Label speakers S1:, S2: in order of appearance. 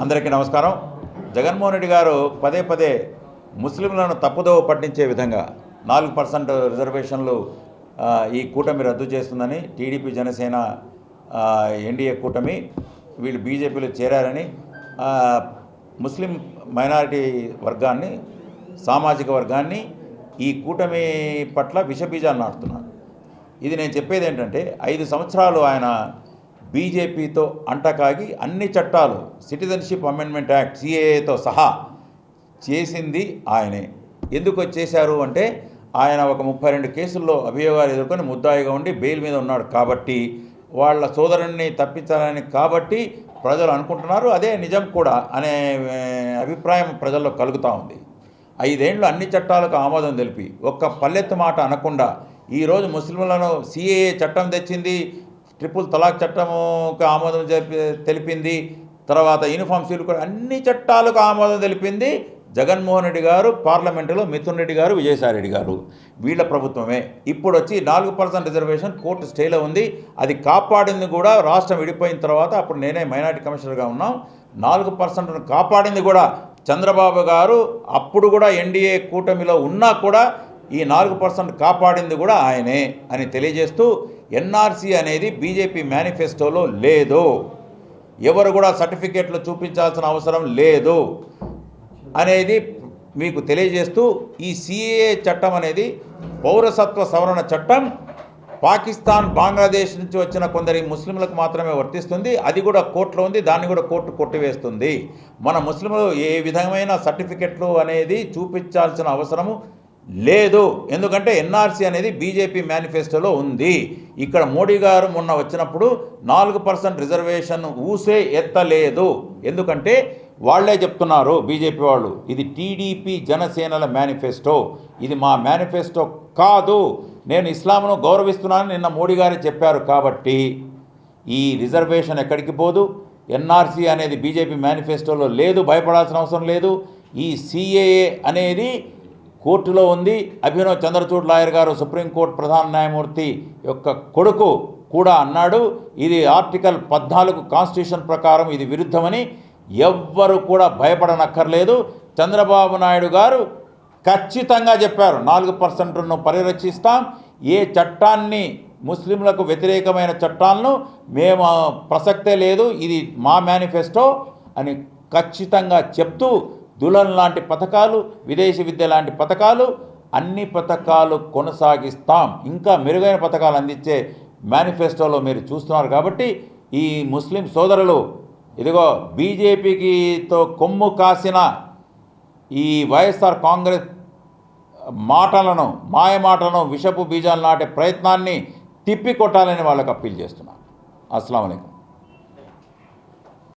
S1: అందరికీ నమస్కారం. జగన్మోహన్ రెడ్డి గారు పదే పదే ముస్లింలను తప్పుదోవ పట్టించే విధంగా 4% రిజర్వేషన్లు ఈ కూటమి రద్దు చేస్తుందని, టీడీపీ జనసేన ఎన్డీఏ కూటమి వీళ్ళు బీజేపీలో చేరారని, ముస్లిం మైనారిటీ వర్గాన్ని, సామాజిక వర్గాన్ని ఈ కూటమి పట్ల విషబీజాలు నాటుతున్నారు. ఇది నేను చెప్పేది ఏంటంటే, 5 సంవత్సరాలు ఆయన బీజేపీతో అంటకాగి అన్ని చట్టాలు, సిటిజన్షిప్ అమెండ్మెంట్ యాక్ట్ సిఏఏతో సహా చేసింది ఆయనే. ఎందుకు చేశారు అంటే, ఆయన ఒక 32 కేసుల్లో అభియోగాలు ఎదుర్కొని ముద్దాయిగా ఉండి బెయిల్ మీద ఉన్నాడు కాబట్టి, వాళ్ళ సోదరుణ్ణి తప్పించాలని కాబట్టి ప్రజలు అనుకుంటున్నారు. అదే నిజం కూడా అనే అభిప్రాయం ప్రజల్లో కలుగుతూ ఉంది. 5 ఏళ్ళు అన్ని చట్టాలకు ఆమోదం తెలిపి ఒక్క పల్లెత్తు మాట అనకుండా ఈరోజు ముస్లింలను సిఏఏ చట్టం తెచ్చింది, ట్రిపుల్ తలాక్ చట్టముకు ఆమోదం తెలిపింది, తర్వాత యూనిఫామ్ సివిల్ కోడ్, అన్ని చట్టాలకు ఆమోదం తెలిపింది జగన్మోహన్ రెడ్డి గారు, పార్లమెంటులో మిథున్ రెడ్డి గారు, విజయసాయిరెడ్డి గారు, వీళ్ళ ప్రభుత్వమే. ఇప్పుడు వచ్చి 4% రిజర్వేషన్ కోర్టు స్టేలో ఉంది. అది కాపాడింది కూడా రాష్ట్రం విడిపోయిన తర్వాత, అప్పుడు నేనే మైనారిటీ కమిషనర్గా ఉన్నాం. 4%ను కాపాడింది కూడా చంద్రబాబు గారు. అప్పుడు కూడా ఎన్డీఏ కూటమిలో ఉన్నా కూడా ఈ 4% కాపాడింది కూడా ఆయనే అని తెలియజేస్తూ, ఎన్ఆర్సీ అనేది బీజేపీ మేనిఫెస్టోలో లేదు, ఎవరు కూడా సర్టిఫికేట్లు చూపించాల్సిన అవసరం లేదు అనేది మీకు తెలియజేస్తూ, ఈ సిఏఏ చట్టం అనేది పౌరసత్వ సవరణ చట్టం పాకిస్తాన్, బంగ్లాదేశ్ నుంచి వచ్చిన కొందరి ముస్లింలకు మాత్రమే వర్తిస్తుంది. అది కూడా కోర్టులో ఉంది, దాన్ని కూడా కోర్టు కొట్టివేస్తుంది. మన ముస్లింలు ఏ విధమైన సర్టిఫికెట్లు అనేది చూపించాల్సిన అవసరము లేదు. ఎందుకంటే ఎన్ఆర్సీ అనేది బీజేపీ మేనిఫెస్టోలో ఉంది. ఇక్కడ మోడీ గారు మొన్న వచ్చినప్పుడు 4% రిజర్వేషన్ ఊసే ఎత్తలేదు. ఎందుకంటే వాళ్లే చెప్తున్నారు, బీజేపీ వాళ్ళు, ఇది టీడీపీ జనసేనల మేనిఫెస్టో, ఇది మా మేనిఫెస్టో కాదు, నేను ఇస్లాంను గౌరవిస్తున్నానని నిన్న మోడీ గారే చెప్పారు. కాబట్టి ఈ రిజర్వేషన్ ఎక్కడికి పోదు. ఎన్ఆర్సీ అనేది బీజేపీ మేనిఫెస్టోలో లేదు, భయపడాల్సిన అవసరం లేదు. ఈ సిఏఏ అనేది కోర్టులో ఉంది. అభినవ్ చంద్రచూడ్ లాయర్ గారు, సుప్రీంకోర్టు ప్రధాన న్యాయమూర్తి యొక్క కొడుకు కూడా అన్నాడు, ఇది ఆర్టికల్ 14 కాన్స్టిట్యూషన్ ప్రకారం ఇది విరుద్ధమని. ఎవ్వరు కూడా భయపడనక్కర్లేదు. చంద్రబాబు నాయుడు గారు ఖచ్చితంగా చెప్పారు, 4%ను పరిరక్షిస్తాం, ఏ చట్టాన్ని, ముస్లింలకు వ్యతిరేకమైన చట్టాలను మేము ప్రసక్తే లేదు, ఇది మా మేనిఫెస్టో అని ఖచ్చితంగా చెప్తూ, దులన్ లాంటి పథకాలు, విదేశీ విద్య లాంటి పథకాలు, అన్ని పథకాలు కొనసాగిస్తాం, ఇంకా మెరుగైన పథకాలు అందించే మేనిఫెస్టోలో మీరు చూస్తున్నారు. కాబట్టి ఈ ముస్లిం సోదరులు, ఇదిగో బీజేపీకితో కొమ్ము కాసిన ఈ వైఎస్ఆర్ కాంగ్రెస్ మాటలను, మాయ మాటలను, విషపు బీజాలు నాటే ప్రయత్నాన్ని తిప్పికొట్టాలని వాళ్ళకి అప్పీల్ చేస్తున్నాను. అస్సలాము అలైకుం.